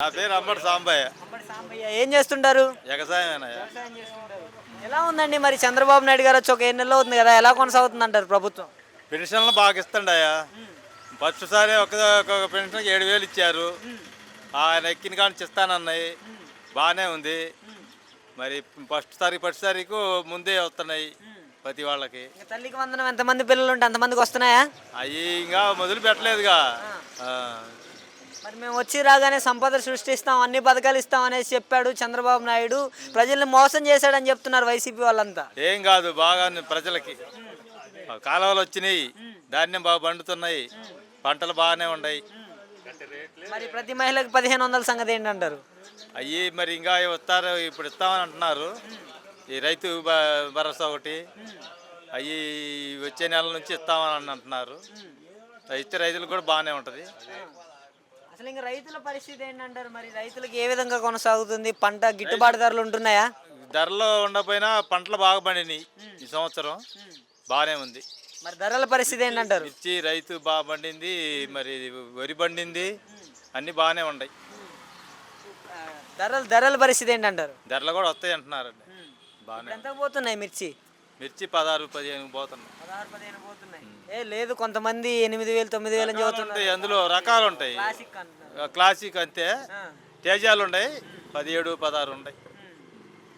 నా పేరు అంబటి సాంబయ్య. అంబటి సాంబయ్య ఏం చేస్తుంటారు? వ్యవసాయమేనయ్య. వ్యవసాయం చేస్తుంటారు. ఎలా ఉందండి మరి చంద్రబాబు నాయుడు గారు వచ్చి ఒక 7 నెలలు అవుతుంది కదా, ఎలా కొనసాగుతుంది అంటారు ప్రభుత్వం? పెన్షన్లు బాగా ఇస్తుండయా. ఫస్ట్సారి ఒక పెన్షన్కి 7,000 ఇచ్చారు. ఆయన ఎక్కిన కానీ ఇస్తానన్నాయి. బాగానే ఉంది. మరి ఫస్ట్ తారీఖు ముందే వస్తున్నాయి ప్రతి వాళ్ళకి. ఇంకా తల్లికి వందనం ఎంతమంది పిల్లలు ఉంటే అంతమందికి వస్తున్నాయా? అవి ఇంకా మొదలు పెట్టలేదుగా. మరి మేము వచ్చి రాగానే సంపద సృష్టిస్తాం, అన్ని పథకాలు ఇస్తాం అనేసి చెప్పాడు చంద్రబాబు నాయుడు. ప్రజల్ని మోసం చేశాడని చెప్తున్నారు వైసీపీ వాళ్ళంతా. ఏం కాదు, బాగా ప్రజలకి కాలువలు వచ్చినాయి, ధాన్యం బాగా పండుతున్నాయి, పంటలు బాగానే ఉన్నాయి. మరి ప్రతి మహిళకి 1,500 సంగతి ఏంటంటారు? అవి మరి ఇంకా వస్తారు, ఇప్పుడు ఇస్తామని అంటున్నారు. ఈ రైతు భరోసా ఒకటి అవి వచ్చే నెల నుంచి ఇస్తామని అంటున్నారు. ఇస్తే రైతులకు కూడా బాగానే ఉంటుంది. అసలు ఇంకా రైతుల పరిస్థితి ఏంటంటారు? మరి రైతులకు ఏ విధంగా కొనసాగుతుంది? పంట గిట్టుబాటు ధరలు ఉంటున్నాయా? ధరలు ఉండకపోయినా పంటలు బాగా పండినాయి ఈ సంవత్సరం, బాగానే ఉంది. మరి ధరల పరిస్థితి ఏంటంటారు? మిర్చి రైతు బాగా పండింది, మరి వరి పండింది, అన్నీ బాగానే ఉన్నాయి. ధరల పరిస్థితి ఏంటంటారు? ధరలు కూడా వస్తాయి అంటున్నారండి. బాగానే ఎంత పోతున్నాయి మిర్చి? మిర్చి 16-15 పోతున్నాయి. 16-15 పోతున్నాయి. లేదు కొంతమంది 8,000 9,000 అని చెబుతున్నారు. అందులో రకాలు ఉంటాయి. క్లాసిక్ అంతే. తేజాలు ఉన్నాయి 17-16 ఉంటాయి.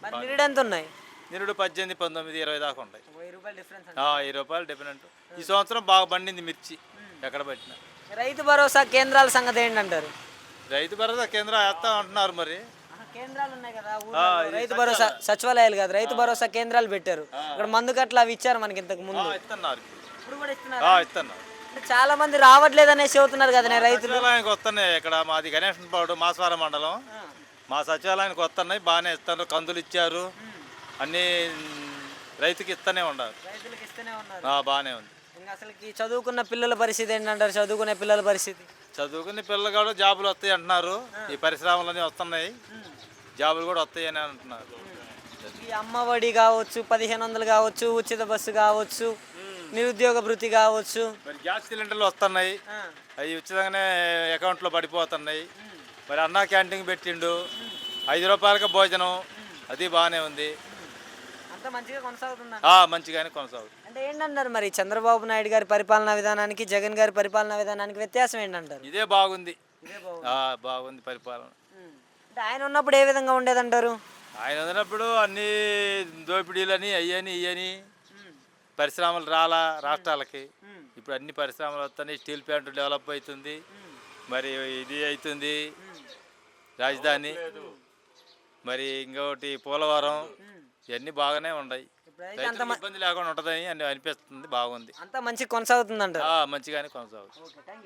మరి నిరుడు ఎంత ఉన్నాయి? నిరుడు 18, 19, 20 దాకా ఉంటాయి. 1000 రూపాయలు డిఫరెన్స్. 1000 రూపాయలు డిఫరెంట్. ఈ సంవత్సరం బాగా పండింది మిర్చి ఎక్కడ పట్టినా. రైతు భరోసా కేంద్రాల సంగతి ఏంటంటారు? రైతు భరోసా కేంద్రం వేస్తా అంటున్నారు. మరి కేంద్రాలు ఉన్నాయి కదా రైతు భరోసా, సచివాలయాలు కాదు రైతు భరోసా కేంద్రాలు పెట్టారు. ఇక్కడ మందు కట్ల అవి ఇచ్చారు మనకి ఇంతకు ముందు. ఇస్తున్నారు, ఇప్పుడు కూడా ఇస్తున్నారు. చాలా మంది రావట్లేదు అనేసి చెబుతున్నారు కదా రైతులు. సచివాలయానికి వస్తున్నాయి. ఇక్కడ మాది గణేషన్ పాడు మాసవరం మండలం. మా సచివాలయానికి వస్తున్నాయి, బాగానే ఇస్తారు. కందులు ఇచ్చారు, అన్ని రైతుకి ఇస్తూనే ఉన్నారు. రైతులకు ఇస్తూనే ఉన్నారు. బాగానే ఉంది. ఇంకా అసలు చదువుకున్న పిల్లల పరిస్థితి ఏంటంటారు? చదువుకునే పిల్లల పరిస్థితి? చదువుకునే పిల్లలు కూడా జాబులు వస్తాయి అంటున్నారు. ఈ పరిశ్రమలన్నీ వస్తున్నాయి, జాబులు కూడా వస్తాయి అని అంటున్నారు. ఈ అమ్మఒడి కావచ్చు, 1,500 కావచ్చు, ఉచిత బస్సు కావచ్చు, నిరుద్యోగ భృతి కావచ్చు, మరి గ్యాస్ సిలిండర్లు వస్తున్నాయి, అవి ఉచితంగానే అకౌంట్లో పడిపోతున్నాయి. మరి అన్నా క్యాంటీన్ పెట్టిండు, 5 రూపాయలకి భోజనం, అది బాగానే ఉంది. అంతా మంచిగా కొనసాగుతుంది. మంచిగానే కొనసాగుతుంది. అంటే ఏంటంటారు మరి చంద్రబాబు నాయుడు గారి పరిపాలనా విధానానికి జగన్ గారి పరిపాలనా విధానానికి వ్యత్యాసం ఏంటంటారు? ఇదే బాగుంది. బాగుంది పరిపాలన. అంటే ఆయన ఉన్నప్పుడు ఏ విధంగా ఉండేదంటారు? ఆయన ఉన్నప్పుడు అన్ని దోపిడీలని అయ్యని ఇయ్యని పరిశ్రమలు రాలా రాష్ట్రాలకి. ఇప్పుడు అన్ని పరిశ్రమలు వస్తున్నాయి. స్టీల్ ప్లాంట్ డెవలప్ అవుతుంది, మరి ఇది అవుతుంది రాజధాని, మరి ఇంకొకటి పోలవరం, ఇవన్నీ బాగానే ఉన్నాయి. ఇబ్బంది లేకుండా ఉంటుందని అనిపిస్తుంది. బాగుంది, అంతా మంచిగా కొనసాగుతుంది అంటారు. మంచిగానే కొనసాగుతుంది.